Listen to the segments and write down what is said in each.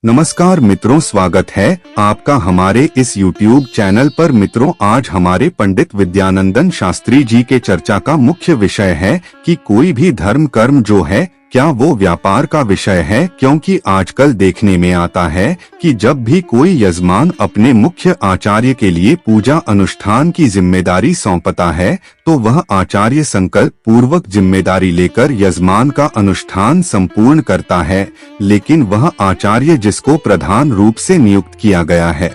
नमस्कार मित्रों, स्वागत है आपका हमारे इस YouTube चैनल पर। मित्रों, आज हमारे पंडित विद्यानंदन शास्त्री जी के चर्चा का मुख्य विषय है कि कोई भी धर्म कर्म जो है क्या वो व्यापार का विषय है, क्योंकि आजकल देखने में आता है कि जब भी कोई यजमान अपने मुख्य आचार्य के लिए पूजा अनुष्ठान की जिम्मेदारी सौंपता है तो वह आचार्य संकल्प पूर्वक जिम्मेदारी लेकर यजमान का अनुष्ठान संपूर्ण करता है, लेकिन वह आचार्य जिसको प्रधान रूप से नियुक्त किया गया है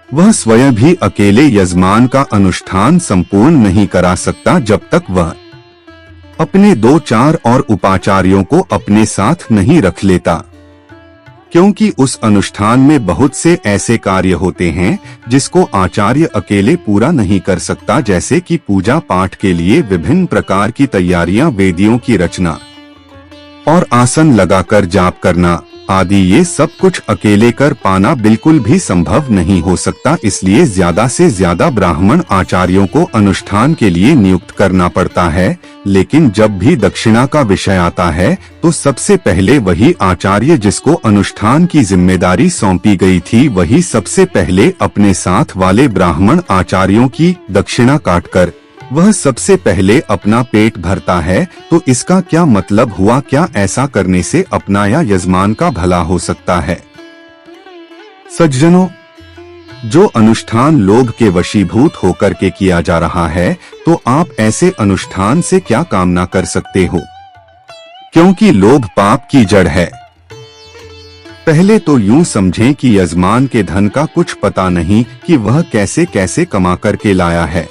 वह स्वयं भी अकेले यजमान का अनुष्ठान संपूर्ण नहीं करा सकता जब तक वह अपने 2-4 और उपाचार्यों को अपने साथ नहीं रख लेता, क्योंकि उस अनुष्ठान में बहुत से ऐसे कार्य होते हैं जिसको आचार्य अकेले पूरा नहीं कर सकता, जैसे कि पूजा पाठ के लिए विभिन्न प्रकार की तैयारियां, वेदियों की रचना और आसन लगाकर जाप करना आदि। ये सब कुछ अकेले कर पाना बिल्कुल भी संभव नहीं हो सकता, इसलिए ज्यादा से ज्यादा ब्राह्मण आचार्यों को अनुष्ठान के लिए नियुक्त करना पड़ता है। लेकिन जब भी दक्षिणा का विषय आता है तो सबसे पहले वही आचार्य जिसको अनुष्ठान की जिम्मेदारी सौंपी गई थी वही सबसे पहले अपने साथ वाले ब्राह्मण आचार्यों की दक्षिणा काटकर वह सबसे पहले अपना पेट भरता है। तो इसका क्या मतलब हुआ? क्या ऐसा करने से अपना या यजमान का भला हो सकता है? सज्जनों, जो अनुष्ठान लोभ के वशीभूत होकर के किया जा रहा है तो आप ऐसे अनुष्ठान से क्या कामना कर सकते हो, क्योंकि लोभ पाप की जड़ है। पहले तो यूं समझें कि यजमान के धन का कुछ पता नहीं कि वह कैसे कैसे कमा करके लाया है,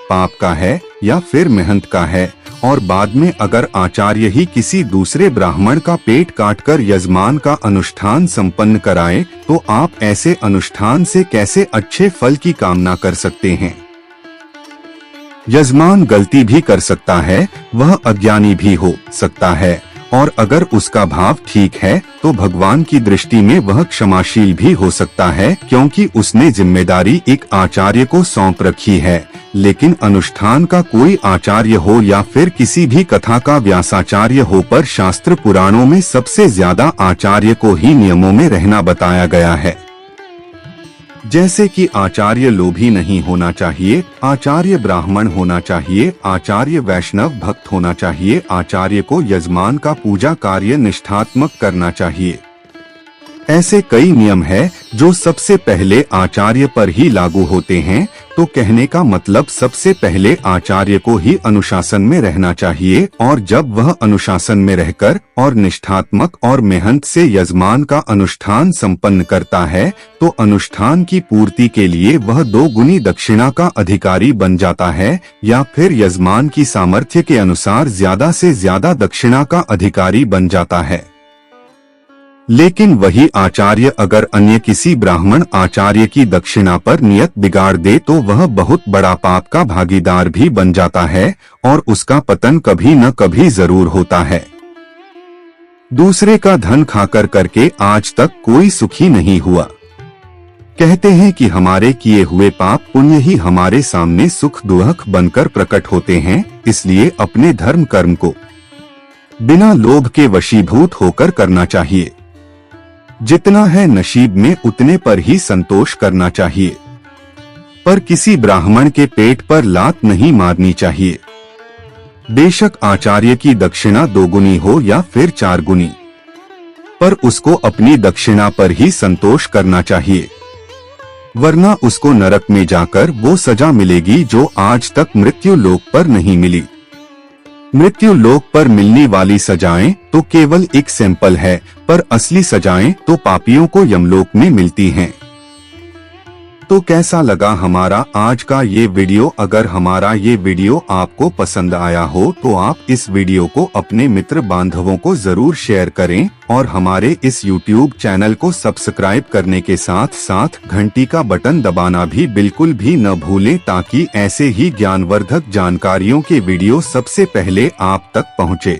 पाप का है या फिर मेहनत का है, और बाद में अगर आचार्य ही किसी दूसरे ब्राह्मण का पेट काटकर यजमान का अनुष्ठान संपन्न कराए तो आप ऐसे अनुष्ठान से कैसे अच्छे फल की कामना कर सकते हैं? यजमान गलती भी कर सकता है, वह अज्ञानी भी हो सकता है, और अगर उसका भाव ठीक है तो भगवान की दृष्टि में वह क्षमाशील भी हो सकता है, क्योंकि उसने जिम्मेदारी एक आचार्य को सौंप रखी है। लेकिन अनुष्ठान का कोई आचार्य हो या फिर किसी भी कथा का व्यासाचार्य हो, पर शास्त्र पुराणों में सबसे ज्यादा आचार्य को ही नियमों में रहना बताया गया है। जैसे कि आचार्य लोभी नहीं होना चाहिए, आचार्य ब्राह्मण होना चाहिए, आचार्य वैष्णव भक्त होना चाहिए, आचार्य को यजमान का पूजा कार्य निष्ठात्मक करना चाहिए। ऐसे कई नियम है जो सबसे पहले आचार्य पर ही लागू होते हैं। तो कहने का मतलब सबसे पहले आचार्य को ही अनुशासन में रहना चाहिए, और जब वह अनुशासन में रहकर और निष्ठात्मक और मेहनत से यजमान का अनुष्ठान संपन्न करता है तो अनुष्ठान की पूर्ति के लिए वह 2 गुनी दक्षिणा का अधिकारी बन जाता है, या फिर यजमान की सामर्थ्य के अनुसार ज्यादा से ज्यादा दक्षिणा का अधिकारी बन जाता है। लेकिन वही आचार्य अगर अन्य किसी ब्राह्मण आचार्य की दक्षिणा पर नियत बिगाड़ दे तो वह बहुत बड़ा पाप का भागीदार भी बन जाता है, और उसका पतन कभी न कभी जरूर होता है। दूसरे का धन खाकर करके आज तक कोई सुखी नहीं हुआ। कहते हैं कि हमारे किए हुए पाप पुण्य ही हमारे सामने सुख दुख बनकर प्रकट होते हैं, इसलिए अपने धर्म कर्म को बिना लोभ के वशीभूत होकर करना चाहिए। जितना है नसीब में उतने पर ही संतोष करना चाहिए, पर किसी ब्राह्मण के पेट पर लात नहीं मारनी चाहिए। बेशक आचार्य की दक्षिणा 2 गुनी हो या फिर 4 गुनी, पर उसको अपनी दक्षिणा पर ही संतोष करना चाहिए, वरना उसको नरक में जाकर वो सजा मिलेगी जो आज तक मृत्यु लोक पर नहीं मिली। मृत्यु लोक पर मिलने वाली सजाएं तो केवल एक सैंपल है, पर असली सजाएं तो पापियों को यमलोक में मिलती हैं। तो कैसा लगा हमारा आज का ये वीडियो? अगर हमारा ये वीडियो आपको पसंद आया हो तो आप इस वीडियो को अपने मित्र बांधवों को जरूर शेयर करें, और हमारे इस YouTube चैनल को सब्सक्राइब करने के साथ साथ घंटी का बटन दबाना भी बिल्कुल भी न भूलें, ताकि ऐसे ही ज्ञानवर्धक जानकारियों के वीडियो सबसे पहले आप तक पहुँचे।